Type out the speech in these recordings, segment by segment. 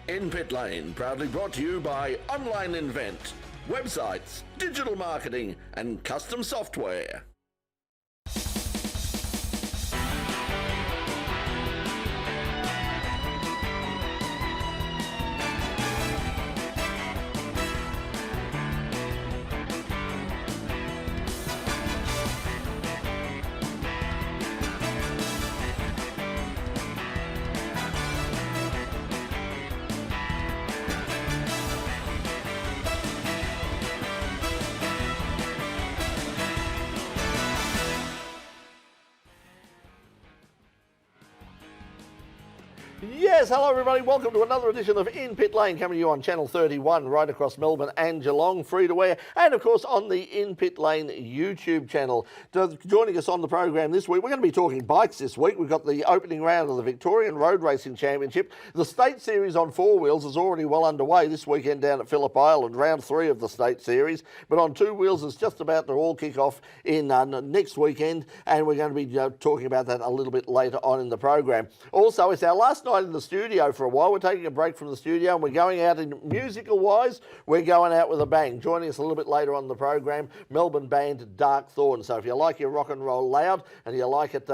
In Pit Lane, proudly brought to you by Online Invent, websites, digital marketing and custom software. Yes, hello everybody, welcome to another edition of In Pit Lane, coming to you on Channel 31 right across Melbourne and Geelong, free to air, and of course on the In Pit Lane YouTube channel. Joining us on the program this week, we're going to be talking bikes this week. We've got the opening round of the Victorian Road Racing Championship. The State Series on four wheels is already well underway this weekend down at Phillip Island, round 3 of the State Series, but on two wheels is just about to all kick off in next weekend, and we're going to be talking about that a little bit later on in the program. Also, it's our last night in the studio for a while. We're taking a break from the studio and we're going out in musical wise. We're going out with a bang. Joining us a little bit later on the program, Melbourne band Dark Thorn. So if you like your rock and roll loud and you like it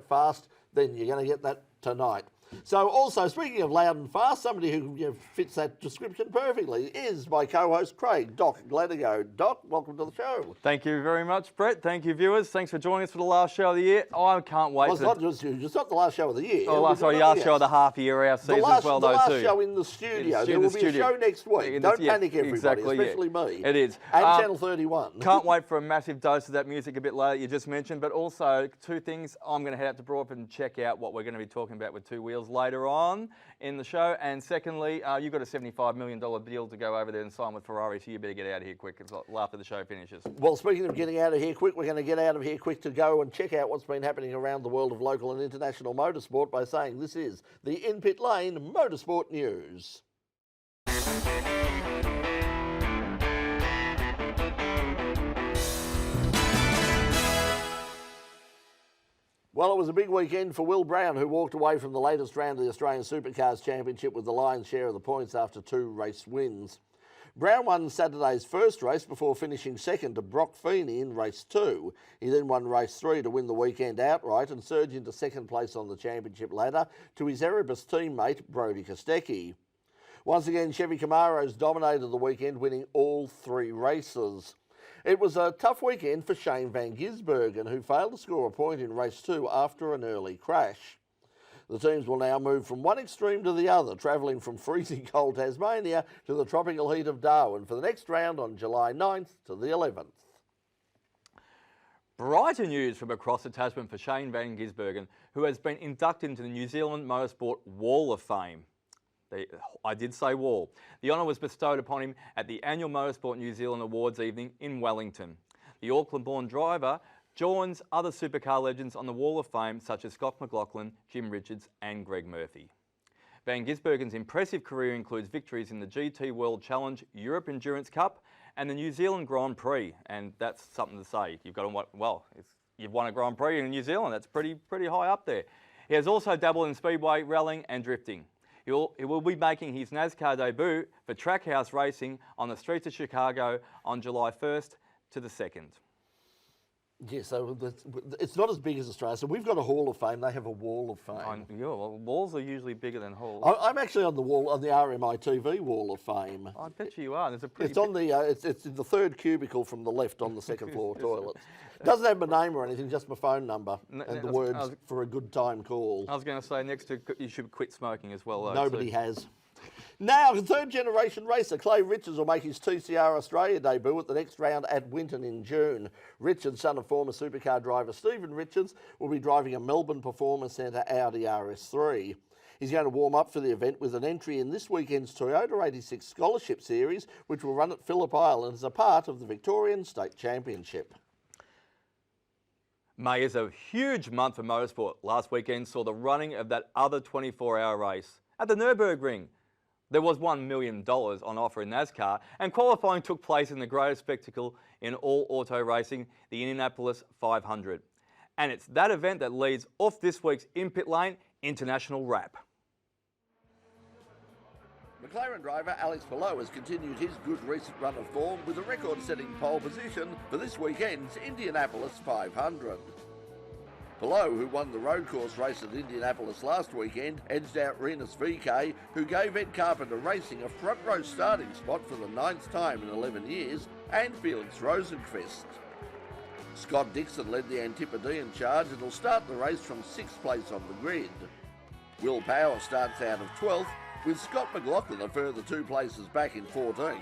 fast, then you're going to get that tonight. So also, speaking of loud and fast, somebody who fits that description perfectly is my co-host Craig. Doc, glad to go. Doc, welcome to the show. Thank you very much, Brett. Thank you, viewers. Thanks for joining us for the last show of the year. I can't wait. Well, it's not just you. It's not the last show of the year. Oh, last show of the half year, our season as well, though, too. The last show in the studio. There will be a show next week. Don't panic, everybody, especially me. It is. And Channel 31. Can't wait for a massive dose of that music a bit later, you just mentioned. But also, two things. I'm going to head out to Broadford and check out what we're going to be talking about with two wheels later on in the show. And secondly, you've got a $75 million deal to go over there and sign with Ferrari, so you better get out of here quick after the show finishes. Well, speaking of getting out of here quick, we're going to get out of here quick to go and check out what's been happening around the world of local and international motorsport by saying this is the In Pit Lane Motorsport News. Well, it was a big weekend for Will Brown, who walked away from the latest round of the Australian Supercars Championship with the lion's share of the points after 2 race wins. Brown won Saturday's first race before finishing second to Brock Feeney in race 2. He then won race 3 to win the weekend outright and surge into second place on the championship ladder to his Erebus teammate Brodie Kostecki. Once again, Chevy Camaros dominated the weekend, winning all 3 races. It was a tough weekend for Shane van Gisbergen, who failed to score a point in race 2 after an early crash. The teams will now move from one extreme to the other, travelling from freezing cold Tasmania to the tropical heat of Darwin for the next round on July 9th to the 11th. Brighter news from across the Tasman for Shane van Gisbergen, who has been inducted into the New Zealand Motorsport Wall of Fame. I did say wall. The honour was bestowed upon him at the annual Motorsport New Zealand Awards evening in Wellington. The Auckland-born driver joins other supercar legends on the Wall of Fame such as Scott McLaughlin, Jim Richards and Greg Murphy. Van Gisbergen's impressive career includes victories in the GT World Challenge, Europe Endurance Cup and the New Zealand Grand Prix, and that's something to say. You've won a Grand Prix in New Zealand. That's pretty high up there. He has also dabbled in speedway, rallying and drifting. He will be making his NASCAR debut for Trackhouse Racing on the streets of Chicago on July 1st to the 2nd. Yes, so it's not as big as Australia. So we've got a Hall of Fame. They have a Wall of Fame. Well, walls are usually bigger than halls. I'm actually on the wall on the RMI TV Wall of Fame. I bet you are. There's a pretty. It's on the. It's in the 3rd cubicle from the left on the 2nd floor toilet. Doesn't have my name or anything, just my phone number and the words for a good time call. I was going to say next to you should quit smoking as well. Though, Nobody has. Now, the 3rd generation racer Clay Richards will make his TCR Australia debut at the next round at Winton in June. Richards, son of former supercar driver Stephen Richards, will be driving a Melbourne Performance Centre Audi RS3. He's going to warm up for the event with an entry in this weekend's Toyota 86 Scholarship Series, which will run at Phillip Island as a part of the Victorian State Championship. May is a huge month for motorsport. Last weekend saw the running of that other 24-hour race at the Nurburgring. There was $1 million on offer in NASCAR, and qualifying took place in the greatest spectacle in all auto racing, the Indianapolis 500. And it's that event that leads off this week's In Pit Lane International Wrap. McLaren driver Alex Palou has continued his good recent run of form with a record-setting pole position for this weekend's Indianapolis 500. Palou, who won the road course race at Indianapolis last weekend, edged out Rinus VK, who gave Ed Carpenter Racing a front row starting spot for the 9th time in 11 years, and Felix Rosenqvist. Scott Dixon led the Antipodean charge and will start the race from 6th place on the grid. Will Power starts out of 12th, with Scott McLaughlin a further 2 places back in 14th.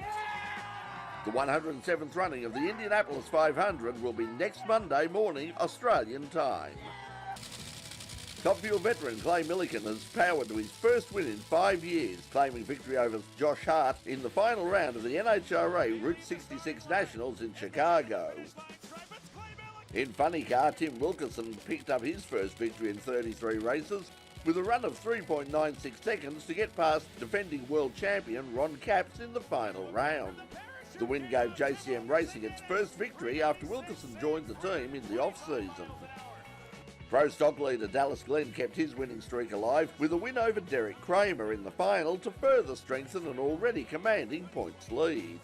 The 107th running of the Indianapolis 500 will be next Monday morning, Australian time. Top Fuel veteran Clay Millican has powered to his first win in 5 years, claiming victory over Josh Hart in the final round of the NHRA Route 66 Nationals in Chicago. In funny car, Tim Wilkinson picked up his first victory in 33 races with a run of 3.96 seconds to get past defending world champion Ron Capps in the final round. The win gave JCM Racing its first victory after Wilkinson joined the team in the off-season. Pro Stock leader Dallas Glenn kept his winning streak alive with a win over Derek Kramer in the final to further strengthen an already commanding points lead.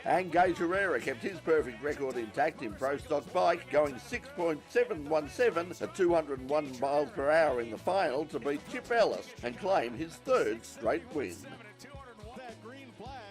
And Gage Herrera kept his perfect record intact in Pro Stock Bike, going 6.717 at 201 miles per hour in the final to beat Chip Ellis and claim his 3rd straight win.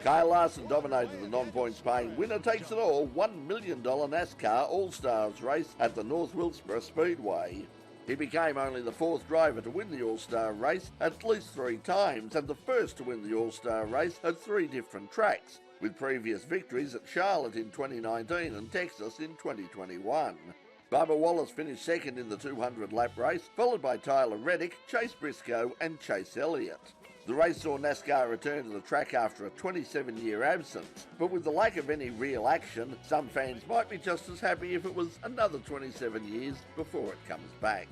Kyle Larson dominated the non-points paying winner takes it all $1 million NASCAR All-Stars race at the North Wilkesboro Speedway. He became only the 4th driver to win the All-Star race at least 3 times and the first to win the All-Star race at 3 different tracks, with previous victories at Charlotte in 2019 and Texas in 2021. Bubba Wallace finished 2nd in the 200-lap race, followed by Tyler Reddick, Chase Briscoe and Chase Elliott. The race saw NASCAR return to the track after a 27-year absence, but with the lack of any real action, some fans might be just as happy if it was another 27 years before it comes back.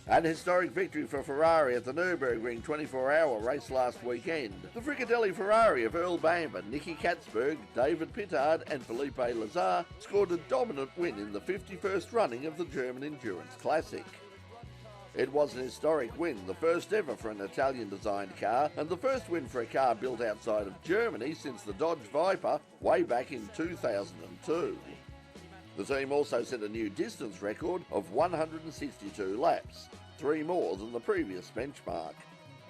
An historic victory for Ferrari at the Nurburgring 24-hour race last weekend. The Fricadelli Ferrari of Earl Bamber, Nicky Katzberg, David Pittard and Felipe Lazar scored a dominant win in the 51st running of the German Endurance Classic. It was an historic win, the first ever for an Italian-designed car, and the first win for a car built outside of Germany since the Dodge Viper way back in 2002. The team also set a new distance record of 162 laps, 3 more than the previous benchmark.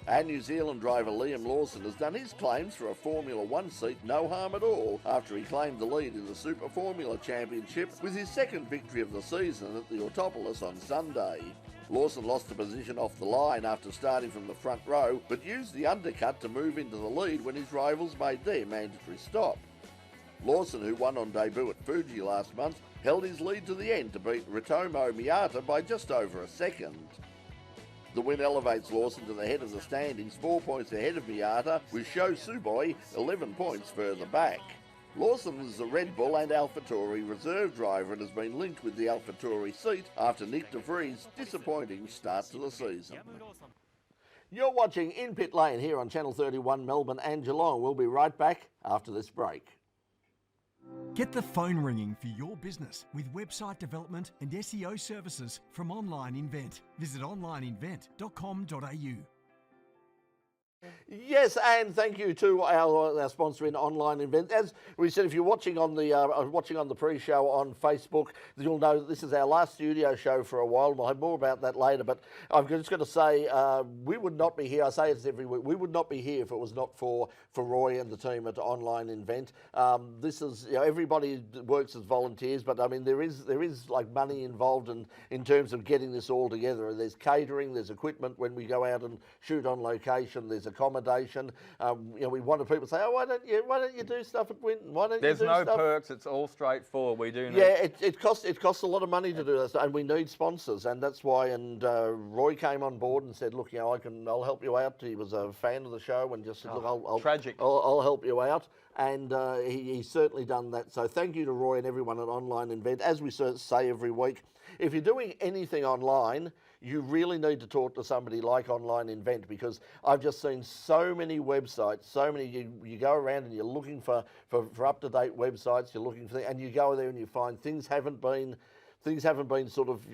And New Zealand driver Liam Lawson has done his claims for a Formula 1 seat no harm at all after he claimed the lead in the Super Formula Championship with his 2nd victory of the season at the Autopolis on Sunday. Lawson lost a position off the line after starting from the front row, but used the undercut to move into the lead when his rivals made their mandatory stop. Lawson, who won on debut at Fuji last month, held his lead to the end to beat Ritomo Miata by just over a second. The win elevates Lawson to the head of the standings, 4 points ahead of Miata, with Sho Suboi 11 points further back. Lawson is the Red Bull and AlphaTauri reserve driver and has been linked with the AlphaTauri seat after Nick De Vries' disappointing start to the season. You're watching In Pit Lane here on Channel 31 Melbourne and Geelong. We'll be right back after this break. Get the phone ringing for your business with website development and SEO services from Online Invent. Visit onlineinvent.com.au. Yes, and thank you to our sponsor in Online Invent. As we said, if you're watching on the pre-show on Facebook, you'll know that this is our last studio show for a while. We'll have more about that later, but I'm just going to say we would not be here. I say this every week. We would not be here if it was not for Roy and the team at Online Invent. This is, everybody works as volunteers, but I mean there is like money involved in terms of getting this all together. There's catering, there's equipment when we go out and shoot on location. There's accommodation. We wanted people to say, "Oh, why don't you do stuff at Winton? Why don't There's you do no stuff?" perks. It's all straightforward. We do. Yeah, it costs a lot of money to do this, and we need sponsors, and that's why. And Roy came on board and said, "Look, I'll help you out." He was a fan of the show and just said, "Look, I'll help you out." And he's certainly done that. So thank you to Roy and everyone at Online Invent. As we say every week, if you're doing anything online, you really need to talk to somebody like Online Invent, because I've just seen so many websites, you go around and you're looking for up-to-date websites, you're looking for, and you go there and you find things haven't been sort of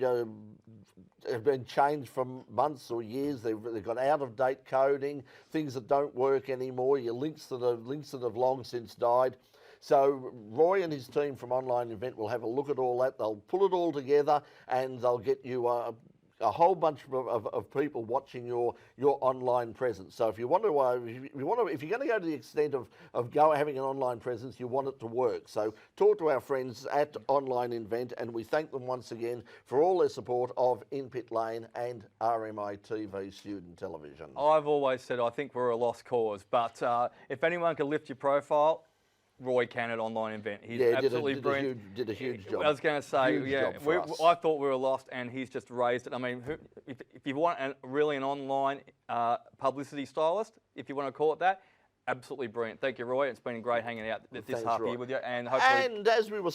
have been changed for months or years. They've got out-of-date coding, things that don't work anymore, your links that have long since died. So Roy and his team from Online Event will have a look at all that. They'll pull it all together and they'll get you a whole bunch of people watching your online presence. So if you want to, if you're going to go to the extent of having an online presence, you want it to work. So talk to our friends at Online Invent, and we thank them once again for all their support of In Pit Lane and RMI TV Student Television. I've always said I think we're a lost cause, but if anyone can lift your profile, Roy can at Online Event. He's absolutely brilliant. Did a huge job. I was going to say, I thought we were lost, and he's just raised it. I mean, if you want really an online publicity stylist, if you want to call it that, absolutely brilliant. Thank you, Roy. It's been great hanging out this half year with you, and hopefully. And as we were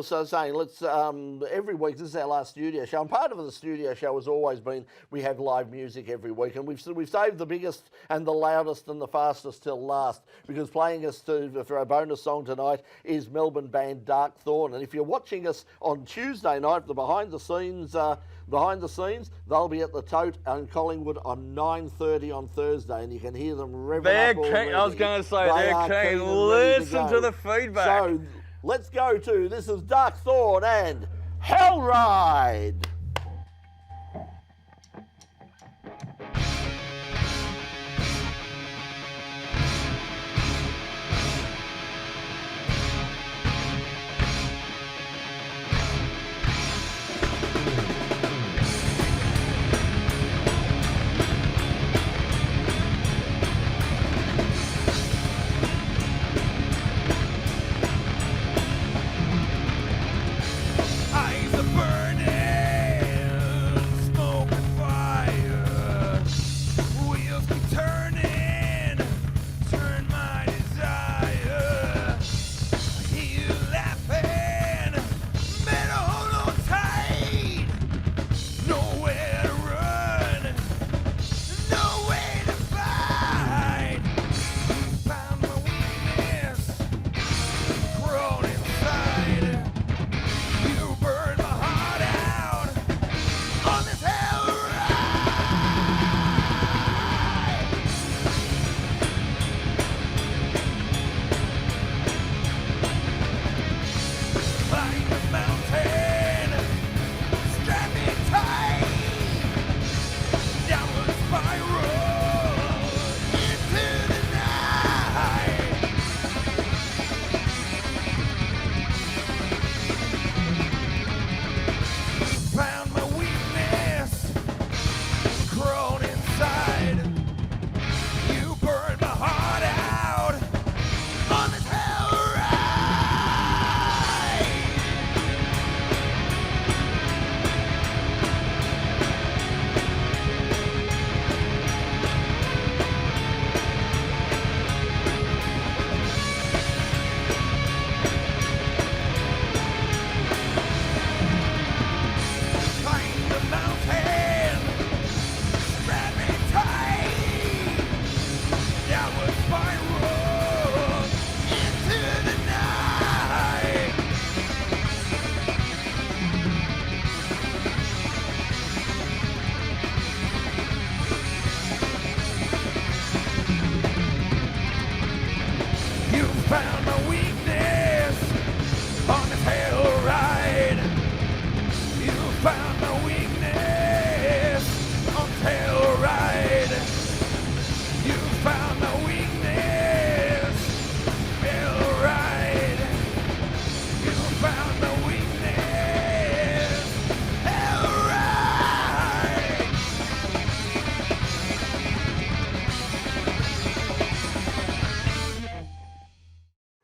saying, let's every week. This is our last studio show, and part of the studio show has always been we have live music every week, and we've saved the biggest and the loudest and the fastest till last, because playing us for our bonus song tonight is Melbourne band Dark Thorn. And if you're watching us on Tuesday night, the behind the scenes, they'll be at the Tote in Collingwood on 9:30 on Thursday, and you can hear them revving up already. I was going to say, they're keen. Listen to the feedback. So let's go to, this is Dark Thorn and Hell Ride.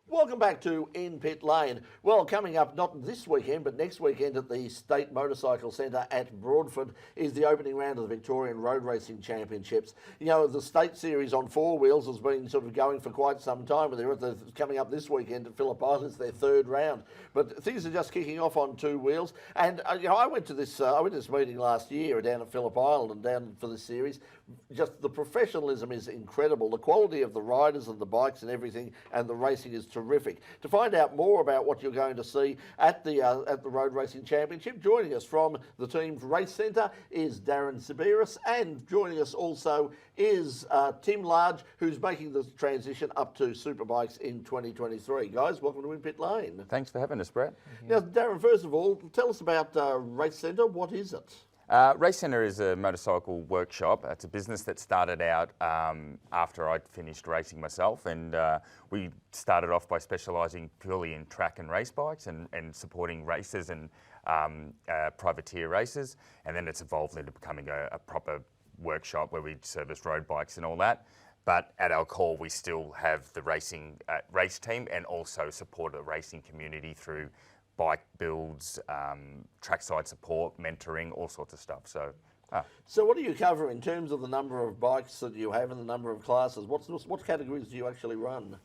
Welcome back to In Pit Lane. Well, coming up not this weekend, but next weekend at the State Motorcycle Centre at Broadford is the opening round of the Victorian Road Racing Championships. You know, the State Series on four wheels has been sort of going for quite some time, but they're coming up this weekend at Phillip Island. It's their third round. But things are just kicking off on two wheels. And, you know, I went to this meeting last year down at Phillip Island and down for the series. just the professionalism is incredible. The quality of the riders and the bikes and everything, and the racing is terrific. To find out more about what you're going to see at the Road Racing Championship, joining us from the team's race centre is Darren Sciberras, and joining us also is Tim Large, who's making the transition up to Superbikes in 2023. Guys, welcome to In Pit Lane. Thanks for having us, Brett. Now, Darren, first of all, tell us about Race Centre. What is it? Race Centre is a motorcycle workshop. It's a business that started out after I'd finished racing myself, and we started off by specialising purely in track and race bikes and supporting races and privateer races, and then it's evolved into becoming a proper workshop where we service road bikes and all that. But at our core, we still have the racing race team and also support the racing community through bike builds, trackside support, mentoring, all sorts of stuff. So what do you cover in terms of the number of bikes that you have and the number of classes? What categories do you actually run?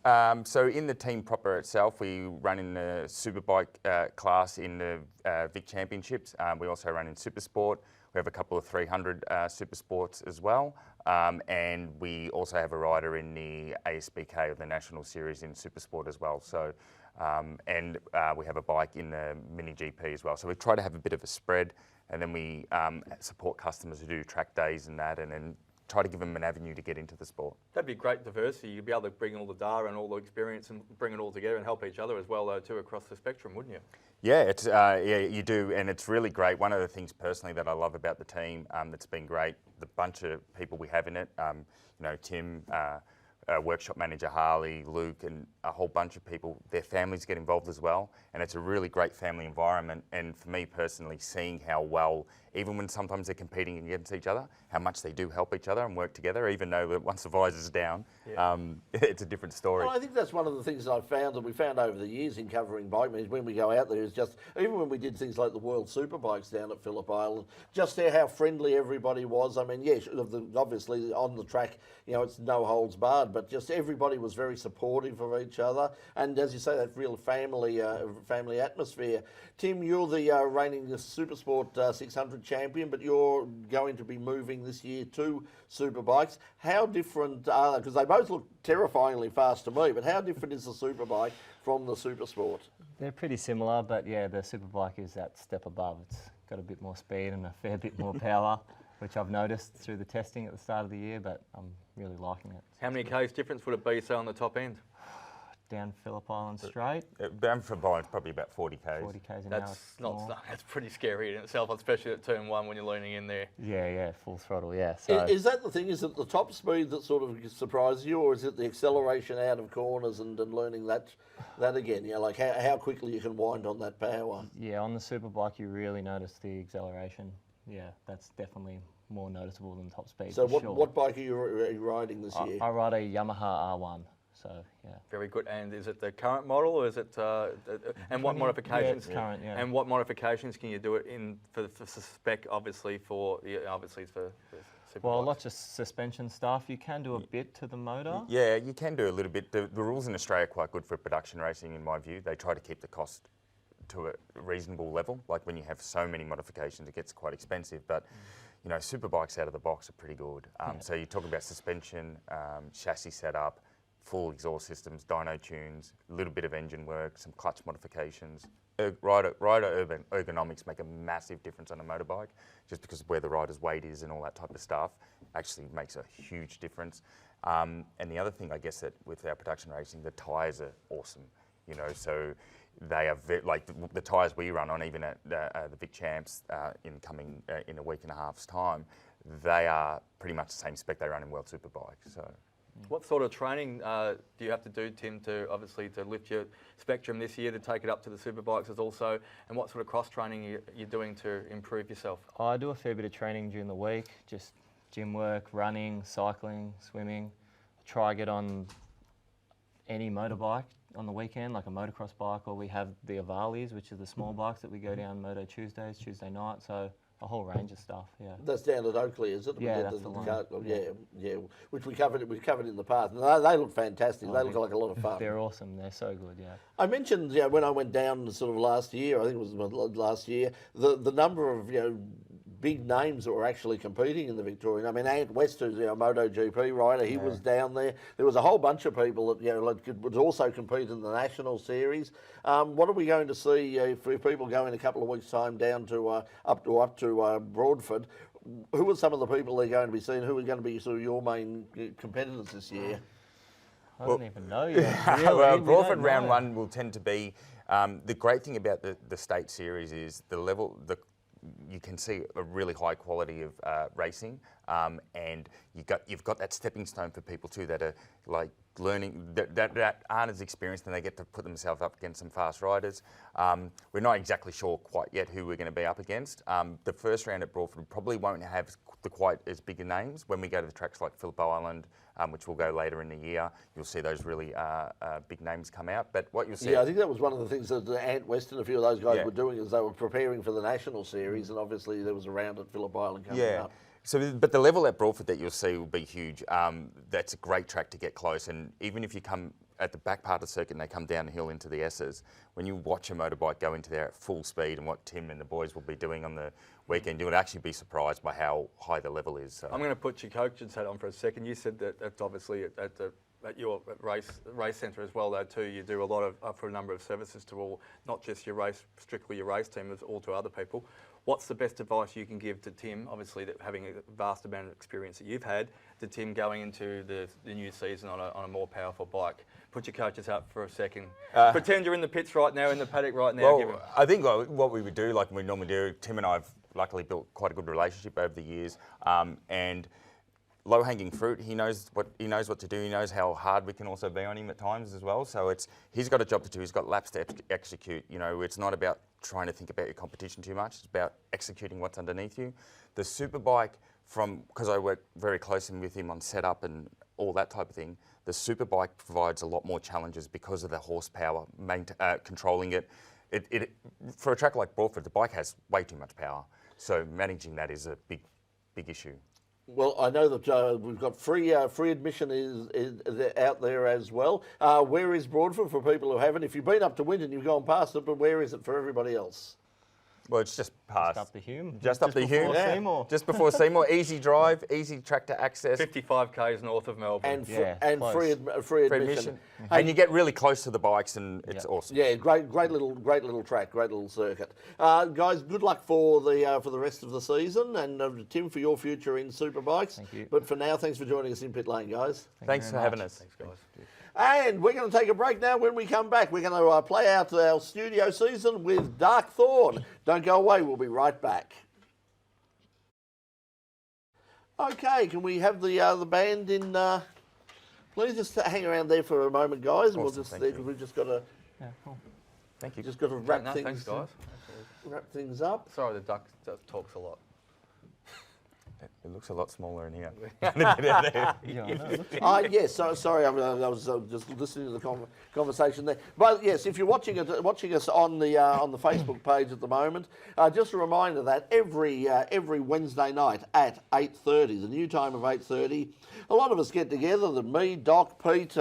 So in the team proper itself, we run in the Superbike class in the Vic Championships. We also run in Supersport. We have a couple of 300 Supersports as well. And we also have a rider in the ASBK, the National Series in Supersport as well. So, and we have a bike in the Mini GP as well. So we try to have a bit of a spread, and then we support customers who do track days and that, and then try to give them an avenue to get into the sport. That'd be great diversity. You'd be able to bring all the data and all the experience and bring it all together and help each other as well, though, too, across the spectrum, wouldn't you? Yeah, it's yeah, you do, and it's really great. One of the things personally that I love about the team that's been great, the bunch of people we have in it, you know, Tim, workshop manager Harley, Luke, and a whole bunch of people, their families get involved as well, and it's a really great family environment. And for me personally, seeing how well, even when sometimes they're competing against each other, how much they do help each other and work together, even though once the visor's down, it's a different story. Well, I think that's one of the things that I've found, that we found over the years in covering bike meetings when we go out there, is just, even when we did things like the World Superbikes down at Phillip Island, just how friendly everybody was. I mean, yes, obviously on the track, you know, it's no holds barred, but just everybody was very supportive of each other. And as you say, that real family atmosphere. Tim, you're the reigning Supersport 600 champion, but you're going to be moving this year to Superbikes. How different are they? Because they both look terrifyingly fast to me, but how different is the Superbike from the Supersport? They're pretty similar, but yeah, the Superbike is that step above. It's got a bit more speed and a fair bit more power, which I've noticed through the testing at the start of the year, but I'm really liking it. How many Ks difference would it be, say, on the top end? Down Phillip Island straight. Down for Byron's probably about 40 k's. 40 k's an hour. That's pretty scary in itself, especially at turn one when you're leaning in there. Yeah, full throttle, yeah. So Is that the thing? Is it the top speed that sort of surprises you, or is it the acceleration out of corners and learning that again? You know, like how quickly you can wind on that power? yeah, on the Superbike you really notice the acceleration. Yeah, that's definitely more noticeable than top speed. So for sure. what bike are you riding this year? I ride a Yamaha R1. So yeah. Very good. And is it the current model, or is it? And what modifications? Yeah, it's current, yeah. And what modifications can you do it in for spec? Obviously for Superbikes. Well, lots of suspension stuff. You can do a bit to the motor. Yeah, you can do a little bit. The rules in Australia are quite good for production racing, in my view. They try to keep the cost to a reasonable level. Like when you have so many modifications, it gets quite expensive. But you know, Superbikes out of the box are pretty good. So you talk about suspension, chassis setup, full exhaust systems, dyno tunes, a little bit of engine work, some clutch modifications. Rider ergonomics make a massive difference on a motorbike, just because of where the rider's weight is and all that type of stuff actually makes a huge difference. And the other thing, I guess, that with our production racing, the tyres are awesome. You know, so they are like the tyres we run on, even at the Vic Champs in a week and a half's time, they are pretty much the same spec they run in World Superbike. So. What sort of training do you have to do, Tim, to lift your spectrum this year, to take it up to the Superbikes as also, and what sort of cross training you're doing to improve yourself? I do a fair bit of training during the week, just gym work, running, cycling, swimming. I try to get on any motorbike on the weekend, like a motocross bike, or we have the Avalis, which are the small bikes that we go down Moto Tuesdays, Tuesday night. So a whole range of stuff, yeah. That's down at Oakley, is it? Yeah, that's the one. Yeah, which we covered in the past. And they look fantastic. They look like a lot of fun. They're awesome. They're so good, yeah. I mentioned, when I went down sort of last year, I think it was last year, the number of big names that were actually competing in the Victorian. I mean, Ant West, who's a MotoGP rider, he was down there. There was a whole bunch of people that would also compete in the National Series. What are we going to see if people go in a couple of weeks' time down to up to Broadford? Who are some of the people they're going to be seeing? Who are going to be sort of your main competitors this year? I don't even know yet. Really, Well, we Broadford don't round know. one will tend to be the great thing about the state series is the level. You can see a really high quality of racing, and you've got that stepping stone for people too that are like learning that aren't as experienced, and they get to put themselves up against some fast riders. We're not exactly sure quite yet who we're going to be up against. The first round at Broadford probably won't have the quite as big a names. When we go to the tracks like Phillip Island, which will go later in the year, you'll see those really big names come out. But what you'll see, Yeah, I think that was one of the things that Ant West and a few of those guys Yeah. were doing, is they were preparing for the National Series, and obviously there was a round at Phillip Island coming up. So, but the level at Broadford that you'll see will be huge. That's a great track to get close, and even if you come at the back part of the circuit and they come down the hill into the S's, when you watch a motorbike go into there at full speed and what Tim and the boys will be doing on the weekend, you would actually be surprised by how high the level is. So. I'm going to put your coach's hat on for a second. You said that that's obviously at your race centre as well, though, too. You do a lot of for a number of services to all, not just your race, strictly your race team, but all to other people. What's the best advice you can give to Tim, obviously that having a vast amount of experience that you've had, to Tim going into the new season on a more powerful bike? Put your coaches up for a second. Pretend you're in the pits right now, in the paddock right now. Well, I think what we would do, like we normally do, Tim and I have luckily built quite a good relationship over the years, and low-hanging fruit. He knows what to do. He knows how hard we can also be on him at times as well. So he's got a job to do. He's got laps to execute. You know, it's not about trying to think about your competition too much. It's about executing what's underneath you. The Superbike, because I work very closely with him on setup and all that type of thing, the Superbike provides a lot more challenges because of the horsepower, controlling it. For a track like Broadford, the bike has way too much power. So managing that is a big issue. Well, I know that we've got free admission is out there as well. Where is Broadford for people who haven't? If you've been up to Winton, you've gone past it, but where is it for everybody else? Well, it's just past. Just up the Hume. Just up the Hume. Before Seymour. Just before Seymour. Easy drive, easy track to access. 55 k's north of Melbourne. And free admission. And you get really close to the bikes, and it's awesome. Yeah, great little track, great little circuit. Guys, good luck for the rest of the season, and Tim, for your future in Superbikes. Thank you. But for now, thanks for joining us in Pit Lane, guys. Thanks for having us. Thanks, guys. And we're going to take a break now. When we come back, we're going to play out our studio season with Dark Thorn. Don't go away, we'll be right back. Okay, can we have the band in? Please just hang around there for a moment, guys, and Awesome, we've just got to Thank you. just got to wrap No, things. thanks, guys. Wrap things up. Sorry, the duck talks a lot. It looks a lot smaller in here. Yes, sorry, I was just listening to the conversation there. But yes, if you're watching us on the Facebook page at the moment, just a reminder that every Wednesday night at 8:30, the new time of 8:30, a lot of us get together. Me, Doc, Pete,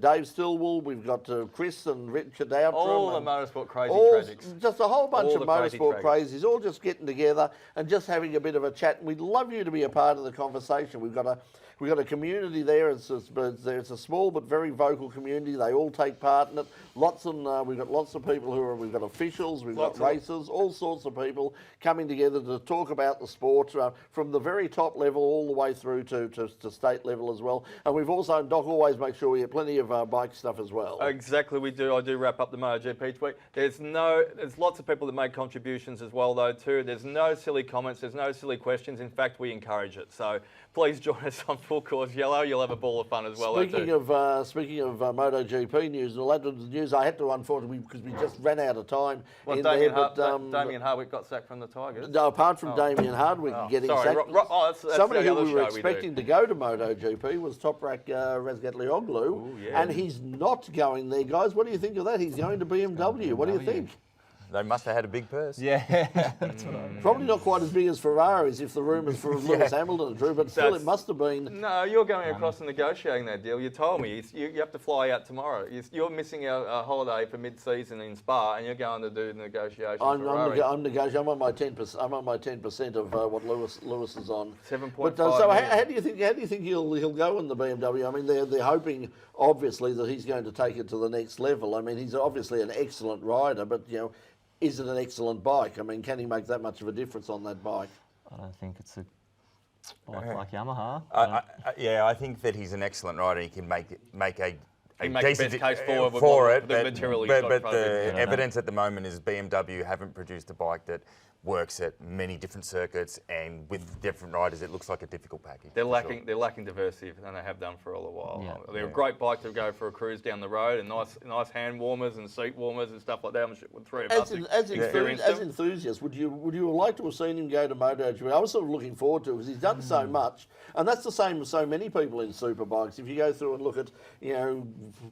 Dave Stillwell. We've got Chris and Richard Outram. All the motorsport crazy tragics. Just a whole bunch All of the crazy motorsport tragics. crazies, all just getting together and just having a bit of a chat. We'd love you to be a part of the conversation. We've got a community there. It's a small but very vocal community. They all take part in it. We've got lots of people we've got officials, we've got racers, all sorts of people coming together to talk about the sport from the very top level all the way through to state level as well. And we've also, Doc, always make sure we get plenty of bike stuff as well. Exactly, we do. I do wrap up the MotoGP each week. There's lots of people that make contributions as well, though, too. There's no silly comments. There's no silly questions. In fact, we encourage it. So please join us on Full Course Yellow. You'll have a ball of fun as well. Speaking of MotoGP news and all that news, I had to, unfortunately, because we just ran out of time. Well, in Damien there, Hardwick got sacked from the Tigers. No, apart from Damien Hardwick getting sorry. sacked, That's somebody the who other we were show we do. expecting to go to MotoGP was Toprak Razgatlioglu, yeah. and he's not going there, guys. What do you think of that? He's going to BMW. What do you think? They must have had a big purse. Yeah, that's what I mean. Probably not quite as big as Ferraris if the rumours for Lewis Hamilton are true, but still it must have been. No, you're going across and negotiating that deal. You told me you have to fly out tomorrow. You're missing a holiday for mid-season in Spa, and you're going to do the negotiation. I'm negotiating. I'm on my 10%. I'm on my 10% of what Lewis is on. 7.5. But so how do you think he'll go in the BMW? I mean, they're hoping obviously that he's going to take it to the next level. I mean, he's obviously an excellent rider, but is it an excellent bike? I mean, can he make that much of a difference on that bike? I don't think it's a bike like Yamaha. I think that he's an excellent rider. He can make a decent decent case for it, the material but the evidence at the moment is BMW haven't produced a bike that works at many different circuits, and with different riders, it looks like a difficult package. They're lacking diversity, and they have done for a little while. Yeah. They're a great bike to go for a cruise down the road, and nice hand warmers and seat warmers and stuff like that. With three of us As enthusiasts, would you like to have seen him go to MotoGP? I was sort of looking forward to it because he's done so much, and that's the same with so many people in superbikes. If you go through and look at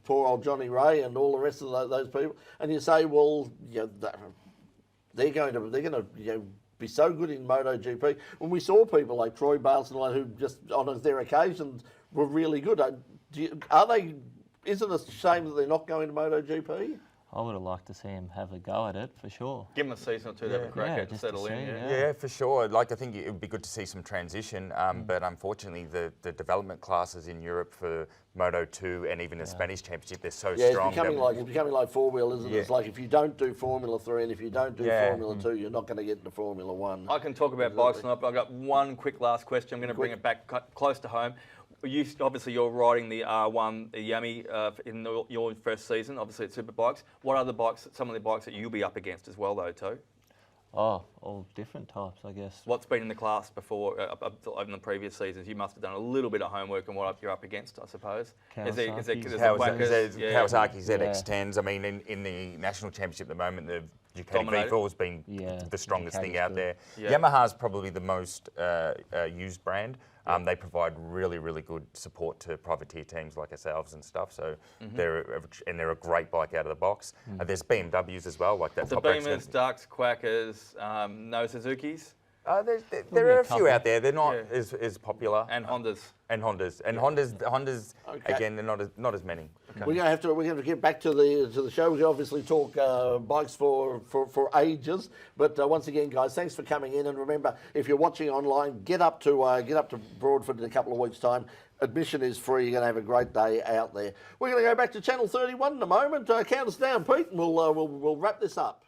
poor old Johnny Ray and all the rest of those people, and you say, well, they're going to be so good in MotoGP. When we saw people like Troy Bales and who just on their occasions were really good, is it a shame that they're not going to MotoGP? I would have liked to see him have a go at it for sure. Give him a season or two to have a crack at and settle in. Yeah, for sure. I think it would be good to see some transition, but unfortunately the development classes in Europe for Moto 2 and even the Spanish Championship, they're so strong. It's becoming like four-wheel, isn't it? It's like if you don't do Formula 3 and if you don't do Formula 2, you're not going to get into Formula 1. I can talk about bikes tonight, but I've got one quick last question. I'm going to bring it back close to home. You're riding the R1, the Yami, in your first season, obviously at Superbikes. What other bikes, some of the bikes that you'll be up against as well, though, too? Oh, all different types, I guess. What's been in the class before, in the previous seasons? You must have done a little bit of homework on what you're up against, I suppose. Kawasaki's ZX10s. I mean, in the national championship at the moment, the Ducati V4 has been the strongest thing out there. Yamaha's probably the most used brand. They provide really, really good support to privateer teams like ourselves and stuff. So they're a great bike out of the box. There's BMWs as well, like that. The Beamers, Darks, Quackers, no Suzukis. There are a few out there. They're not as popular. And Hondas. Hondas again, they're not as many. Okay. We're going to have to get back to the show. We can obviously talk bikes for ages, but once again, guys, thanks for coming in. And remember, if you're watching online, get up to Broadford in a couple of weeks' time. Admission is free. You're going to have a great day out there. We're going to go back to Channel 31 in a moment. Count us down, Pete, and we'll wrap this up.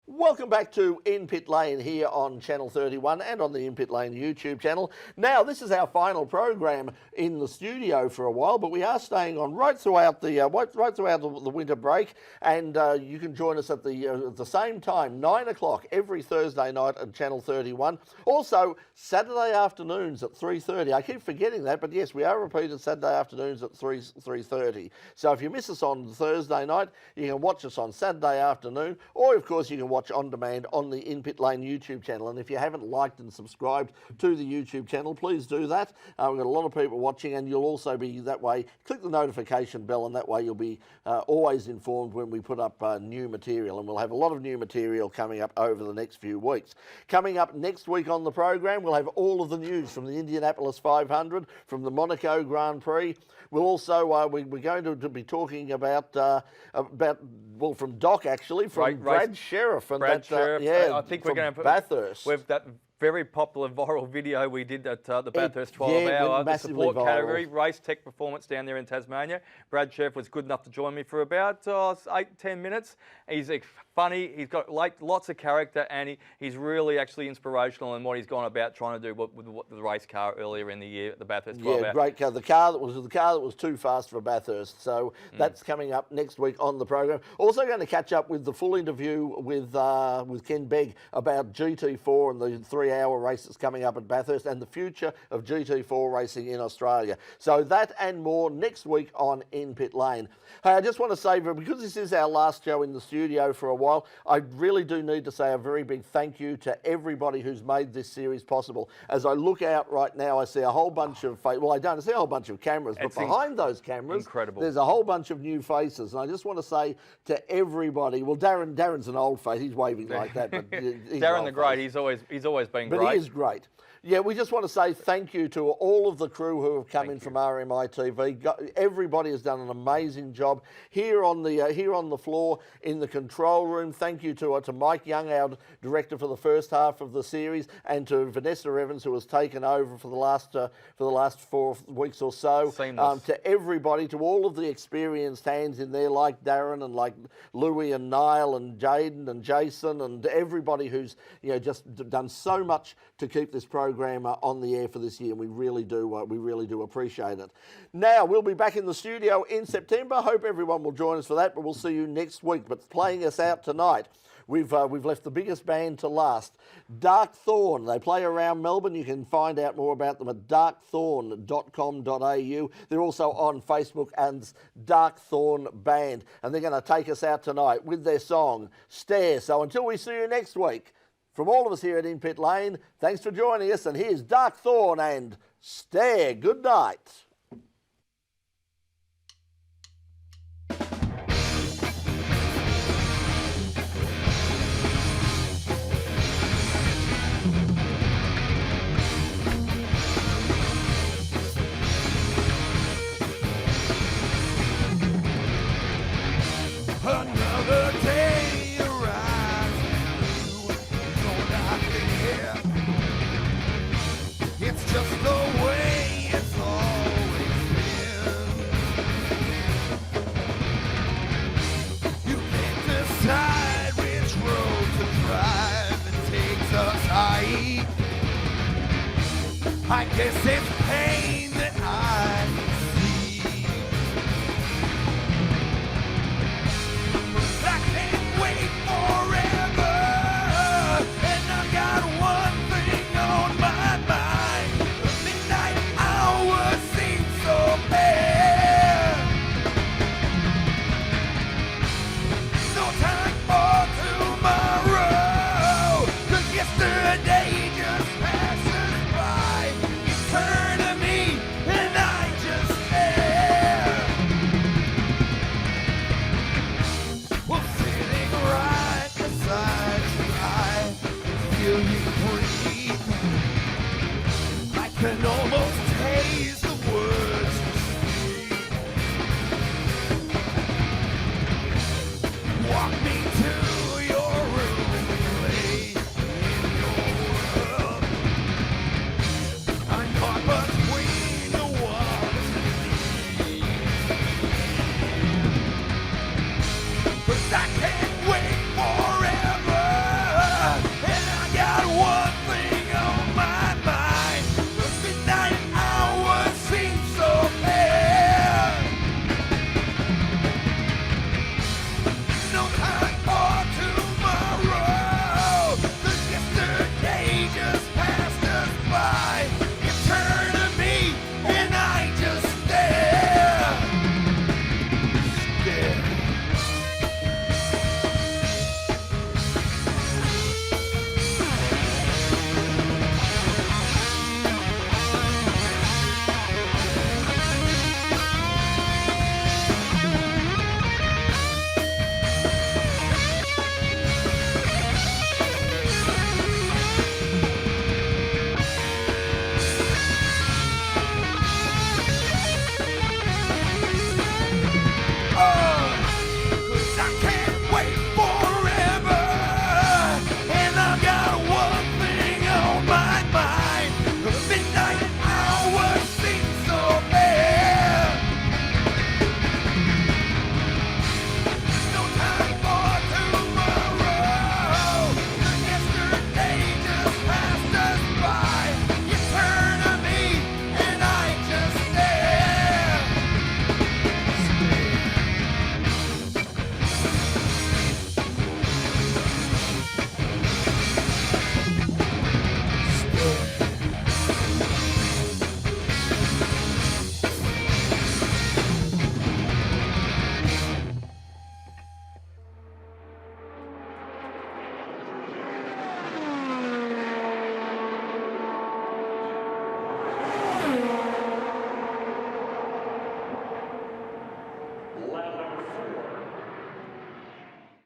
Welcome back to In Pit Lane here on Channel 31 and on the In Pit Lane YouTube channel. Now, this is our final program in the studio for a while, but we are staying on right throughout the winter break, and you can join us at the same time, 9 o'clock every Thursday night on Channel 31. Also, Saturday afternoons at 3:30. I keep forgetting that, but yes, we are repeated Saturday afternoons at 3:30. So if you miss us on Thursday night, you can watch us on Saturday afternoon, or of course you can watch on demand on the In Pit Lane YouTube channel. And if you haven't liked and subscribed to the YouTube channel, please do that. We've got a lot of people watching, and you'll also be that way. Click the notification bell, and that way you'll be always informed when we put up new material. And we'll have a lot of new material coming up over the next few weeks. Coming up next week on the program, we'll have all of the news from the Indianapolis 500, from the Monaco Grand Prix. We'll also we're going to be talking about from Doc actually, from Brad Sheriff. And Sheriff. I think we're going to Bathurst. With that very popular viral video we did at the Bathurst 12-hour the support category, race tech performance down there in Tasmania. Brad Sheriff was good enough to join me for about 8-10 minutes. He's funny, he's got lots of character, and he's really actually inspirational in what he's gone about trying to do with the race car earlier in the year at the Bathurst 12-hour. Yeah, great car. The car that was too fast for Bathurst. So that's coming up next week on the program. Also going to catch up with the full interview with Ken Begg about GT4 and the 3 3-hour races coming up at Bathurst and the future of GT4 racing in Australia. So that and more next week on In Pit Lane. Hey, I just want to say, because this is our last show in the studio for a while, I really do need to say a very big thank you to everybody who's made this series possible. As I look out right now, I see a whole bunch of, well, I don't see a whole bunch of cameras, but behind those cameras, incredible. There's a whole bunch of new faces. And I just want to say to everybody, well, Darren's an old face. He's waving like that. But Darren the Great, he's always been great. But he is great. Yeah, we just want to say thank you to all of the crew who have come in from RMI TV. Everybody has done an amazing job here on the floor in the control room. Thank you to Mike Young, our director for the first half of the series, and to Vanessa Evans, who has taken over for the last 4 weeks or so. To everybody, to all of the experienced hands in there, like Darren and like Louis and Niall and Jaden and Jason and everybody who's just done so much to keep this program on the air for this year. We really do appreciate it. Now we'll be back in the studio in September. Hope everyone will join us for that, but we'll see you next week. But playing us out tonight, we've left the biggest band to last, Dark Thorn. They play around Melbourne. You can find out more about them at darkthorn.com.au. They're also on Facebook and Dark Thorn Band, and they're going to take us out tonight with their song Stare. So until we see you next week, from all of us here at In Pit Lane, thanks for joining us, and here's Dark Thorn and Stare. Good night.